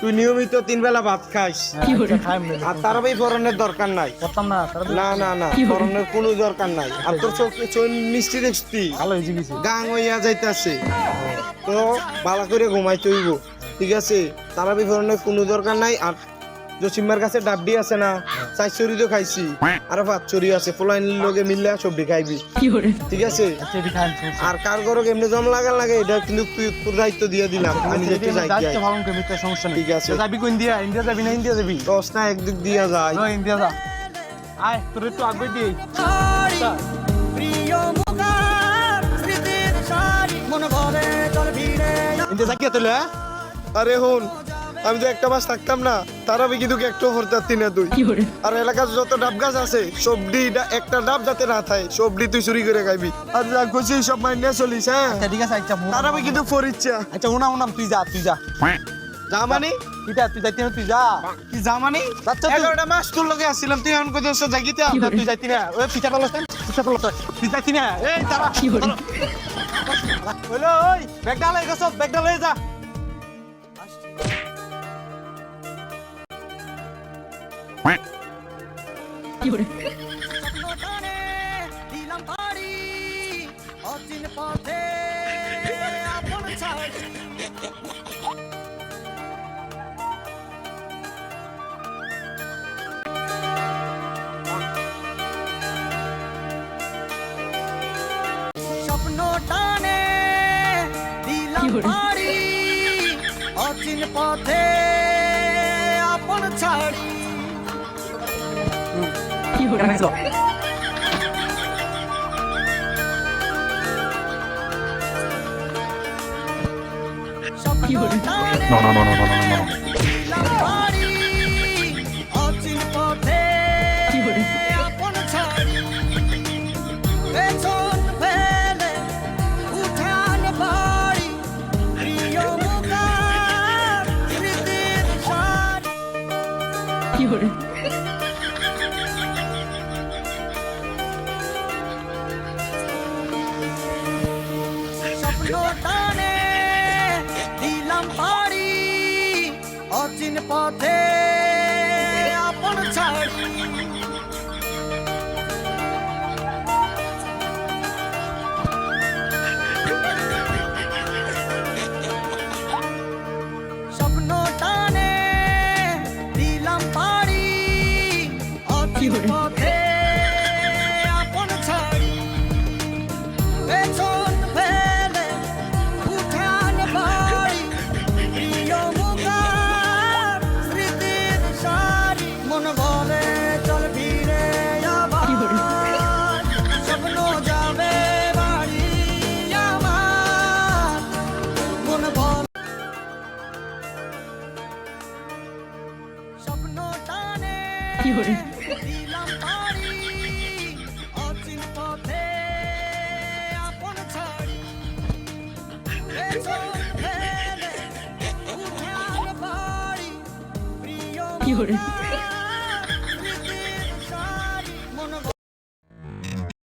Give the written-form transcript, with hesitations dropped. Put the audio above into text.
তুই নিয়মিত 3 বেলা ভাত খাস আর তারাবি পড়ানোর দরকার নাই না না না পড়ানোর কোনো দরকার নাই আর তোর চোখ মিষ্টি দেখছি ভালো হয়েছে কিছু গাং হইয়া যাইতাছে তো ভালো করে ঘুমাইতে হইব ঠিক আছে তারাবি পড়ানোর কোনো দরকার নাই আর জসিমার কাছে ডাবডি আছে না চাইচুরি তো খাইছি আর পাঁচচুরি আছে পোলাইনের লগে মিললে সবজি খাইবি ঠিক আছে আর কার ঘরে এমনি জম লাগার লাগে এটা কিন্তু তুই তোর দায়িত্ব দিয়ে দিলাম আমি যেতে যাই সমস্যা নেই ঠিক আছে যাবি কোন দিয়া ইন্ডিয়া যাবি না ইন্ডিয়া যাবি দশ না একদিক দিয়া যায় ইন্ডিয়া যা আয় তোর একটু আগে দিই ইন্ডিয়া যা কি তোলে আরে হন আমি তো একটা মাস থাকতাম না তারাবি কিন্তু একটু হরতাতি না তুই আর এলাকার যত ডাব গাছ আছে সবডি একটা ডাব যাতে না থাকে সবডি তুই চুরি করে খাইবি আর যা খুশি সব মাইনে চলিস হ্যাঁ ঠিক আছে আচ্ছা তারাবি কিন্তু ফরিচ্ছা আচ্ছা উনাম তুই যা যা মানে কিটা তুই যাইতি না তুই যা কি যা মানে আচ্ছা 11টা মাস তোর লগে আসছিলাম তুই এখন কইছস জাগিতে তুই যাইতি না ওই পিঠা পালস তুই যাইতি না এই তারা হলো ওই ব্যাগটা লই গেছ ব্যাগটা লই যা স্বপ্ন টানে দিলাম পাড়ি অচিন পথে আপন ছাড়ি স্বপ্ন টানে দিলাম পাড়ি অচিন পথে আপন ছাড়ি পেছন ফেলে উঠান বাড়ি প্রিয় মুখার স্মৃতির সারি স্বপ্ন টানে দিলাম পাড়ি অচিন পথে আপন ছাড়ি স্বপ্ন টানে দিলাম পাড়ি অচিন পথে আপন ছাড়ি পেছন ফেলে উঠান বাড়ি প্রিয় মুখার স্মৃতির সারি মন ভরে চল ভিড়ে আবার স্বপ্ন যাবে বাড়ি আমার মন ভরে স্বপ্ন টানে দিলাম পাড়ি অচিন পথে আপন ছাড়ি পেছন ফেলে উঠান বাড়ি প্রিয়